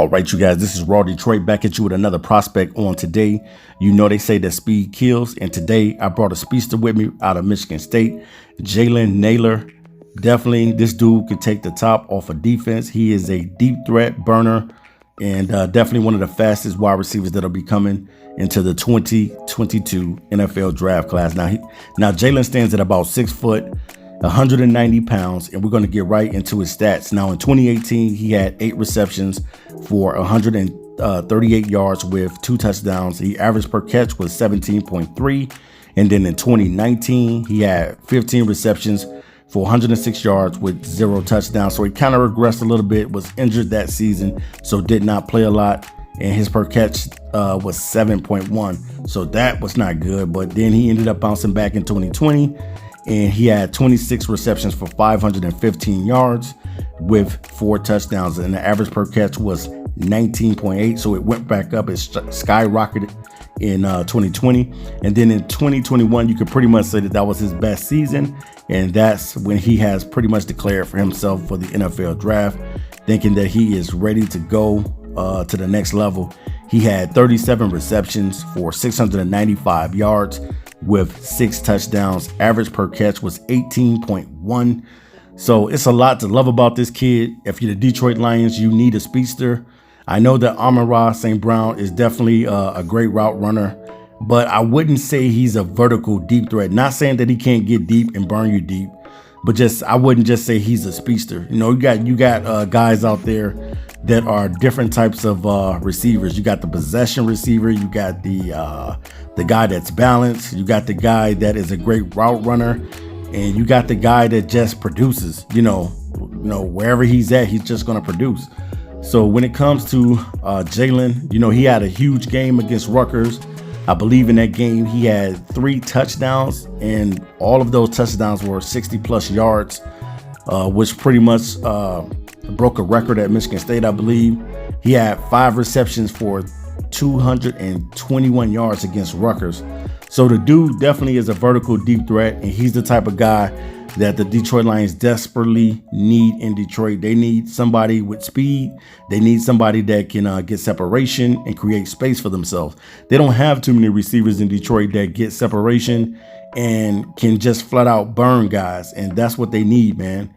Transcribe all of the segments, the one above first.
All right, you guys, this is Raw Detroit back at you with another prospect on today. You know they say that speed kills, and today I brought a speedster with me out of Michigan State, Jalen Nailor. Definitely, this dude could take the top off of defense. He is a deep threat burner and definitely one of the fastest wide receivers that'll be coming into the 2022 NFL draft class. Now Jalen stands at about 6 foot, 190 pounds, and we're going to get right into his stats. Now, in 2018, he had 8 receptions for 138 yards with 2 touchdowns. He average per catch was 17.3. And then in 2019, he had 15 receptions for 106 yards with 0 touchdowns. So he kind of regressed a little bit, was injured that season, so did not play a lot. And his per catch was 7.1. So that was not good. But then he ended up bouncing back in 2020. And he had 26 receptions for 515 yards with 4 touchdowns. And the average per catch was 19.8. So it went back up. It skyrocketed in 2020. And then in 2021, you could pretty much say that that was his best season. And that's when he has pretty much declared for himself for the NFL draft, thinking that he is ready to go to the next level. He had 37 receptions for 695 yards with 6 touchdowns. Average per catch was 18.1. So it's a lot to love about this kid. If you're the Detroit Lions, you need a speedster. I know that Amon-Ra St. Brown is definitely a great route runner, but I wouldn't say he's a vertical deep threat. Not saying that he can't get deep and burn you deep, but I wouldn't just say he's a speedster. You know, you got guys out there that are different types of receivers. You got the possession receiver, you got the guy that's balanced, you got the guy that is a great route runner, and you got the guy that just produces. You know, wherever he's at, he's just going to produce. So when it comes to Jalen, you know, he had a huge game against Rutgers. I believe in that game he had 3 touchdowns, and all of those touchdowns were 60+ yards, which pretty much broke a record at Michigan State, I believe. He had 5 receptions for 221 yards against Rutgers. So the dude definitely is a vertical deep threat, and he's the type of guy that the Detroit Lions desperately need in Detroit. They need somebody with speed. They need somebody that can get separation and create space for themselves. They don't have too many receivers in Detroit that get separation and can just flat out burn guys, and that's what they need, man.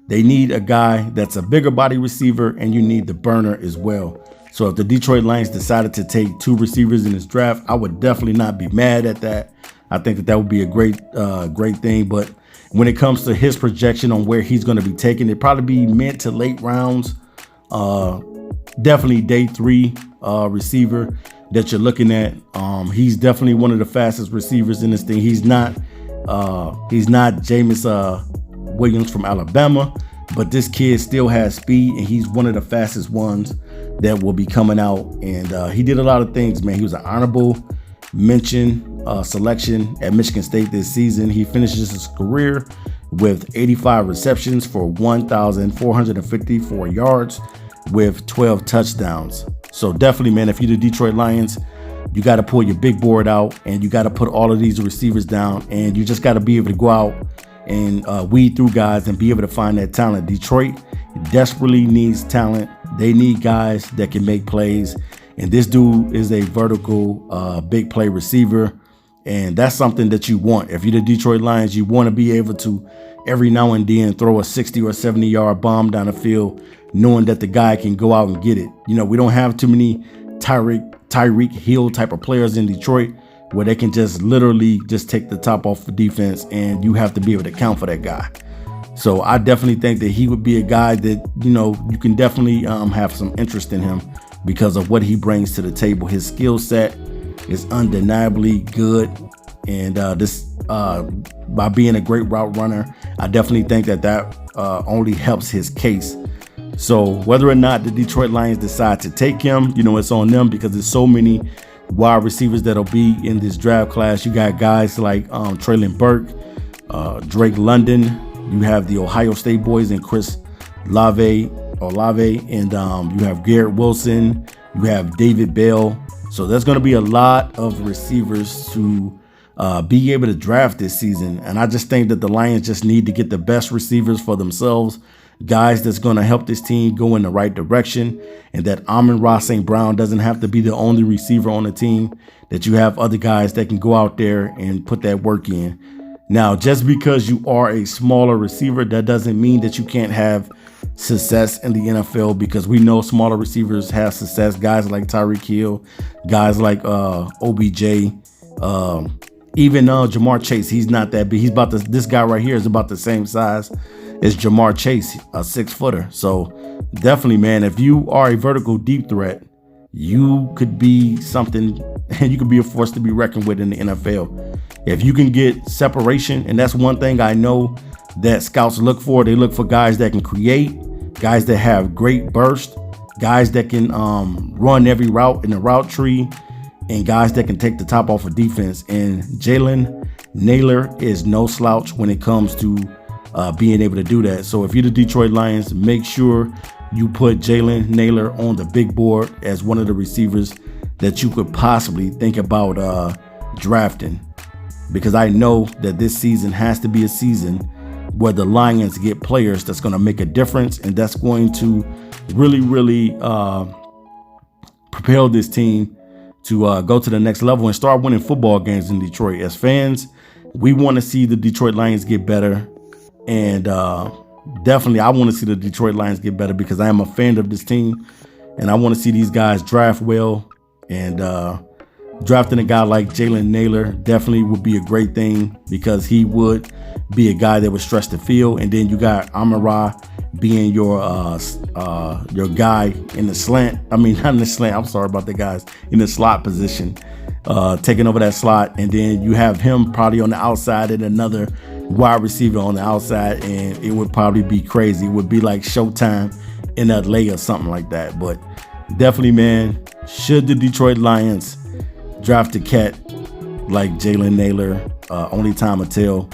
They need a guy that's a bigger body receiver, and you need the burner as well. So if the Detroit Lions decided to take 2 receivers in this draft, I would definitely not be mad at that. I think that would be a great thing. But when it comes to his projection on where he's going to be taken, it'd probably be mid to late rounds. Definitely day 3 receiver that you're looking at. He's definitely one of the fastest receivers in this thing. He's not Jameis Williams from Alabama, but this kid still has speed, and he's one of the fastest ones that will be coming out. And he did a lot of things, man. He was an honorable mention selection at Michigan State this season. He finishes his career with 85 receptions for 1,454 yards with 12 touchdowns. So definitely, man, if you're the Detroit Lions, you got to pull your big board out, and you got to put all of these receivers down, and you just got to be able to go out and weed through guys and be able to find that talent. Detroit desperately needs talent. They need guys that can make plays, and this dude is a vertical big play receiver, and that's something that you want. If you're the Detroit Lions, you want to be able to every now and then throw a 60 or 70 yard bomb down the field, knowing that the guy can go out and get it. You know, we don't have too many Tyreek Hill type of players in Detroit where they can just literally just take the top off the defense, and you have to be able to account for that guy. So I definitely think that he would be a guy that, you know, you can definitely have some interest in him because of what he brings to the table. His skill set is undeniably good, and by being a great route runner, I definitely think that only helps his case. So whether or not the Detroit Lions decide to take him, you know, it's on them, because there's so many wide receivers that'll be in this draft class. You got guys like Traylon Burke, Drake London. You have the Ohio State boys and Chris Olave, and you have Garrett Wilson. You have David Bell. So there's going to be a lot of receivers to be able to draft this season. And I just think that the Lions just need to get the best receivers for themselves guys that's going to help this team go in the right direction, and that Amon-Ra St. Brown doesn't have to be the only receiver on the team, that you have other guys that can go out there and put that work in. Now, just because you are a smaller receiver, that doesn't mean that you can't have success in the NFL, because we know smaller receivers have success. Guys like Tyreek Hill, guys like OBJ, even Jamar Chase. He's not that big. This guy right here is about the same size as Jamar Chase, a 6-footer. So definitely, man, if you are a vertical deep threat, you could be something, and you could be a force to be reckoned with in the NFL. If you can get separation, and that's one thing I know that scouts look for. They look for guys that can create, guys that have great burst, guys that can run every route in the route tree, and guys that can take the top off of defense. And Jalen Nailor is no slouch when it comes to being able to do that. So if you're the Detroit Lions, make sure you put Jalen Nailor on the big board as one of the receivers that you could possibly think about drafting, because I know that this season has to be a season where the Lions get players that's going to make a difference, and that's going to really propel this team to go to the next level and start winning football games in Detroit. As fans, we want to see the Detroit Lions get better, and definitely I want to see the Detroit Lions get better, because I am a fan of this team, and I want to see these guys draft well. And drafting a guy like Jalen Nailor definitely would be a great thing, because he would be a guy that would stretch the field. And then you got Amon-Ra being your guy in the slant. I mean, not in the slant. I'm sorry about the guys in the slot position, taking over that slot. And then you have him probably on the outside and another wide receiver on the outside, and it would probably be crazy. It would be like Showtime in LA or something like that. But definitely, man, should the Detroit Lions draft a cat like Jalen Nailor, only time will tell.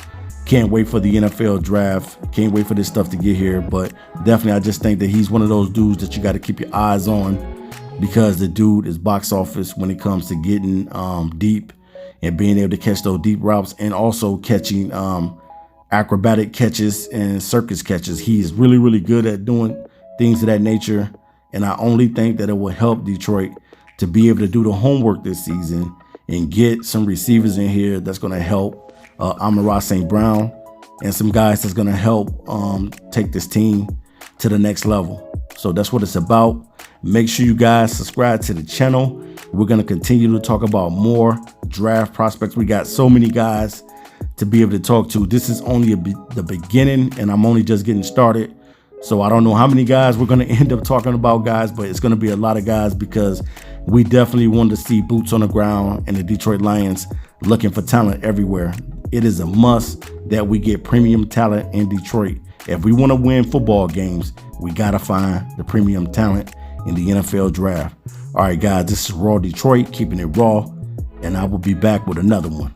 Can't wait for the NFL draft. Can't wait for this stuff to get here. But definitely, I just think that he's one of those dudes that you got to keep your eyes on, because the dude is box office when it comes to getting deep and being able to catch those deep routes, and also catching acrobatic catches and circus catches. He's really good at doing things of that nature. And I only think that it will help Detroit to be able to do the homework this season and get some receivers in here that's going to help Amon-Ra St. Brown, and some guys that's going to help take this team to the next level. So that's what it's about. Make sure you guys subscribe to the channel. We're going to continue to talk about more draft prospects. We got so many guys to be able to talk to. This is only the beginning, and I'm only just getting started. So I don't know how many guys we're going to end up talking about, guys, but it's going to be a lot of guys, because we definitely want to see boots on the ground and the Detroit Lions looking for talent everywhere. It is a must that we get premium talent in Detroit. If we want to win football games, we got to find the premium talent in the NFL draft. All right, guys, this is Raw Detroit, keeping it raw, and I will be back with another one.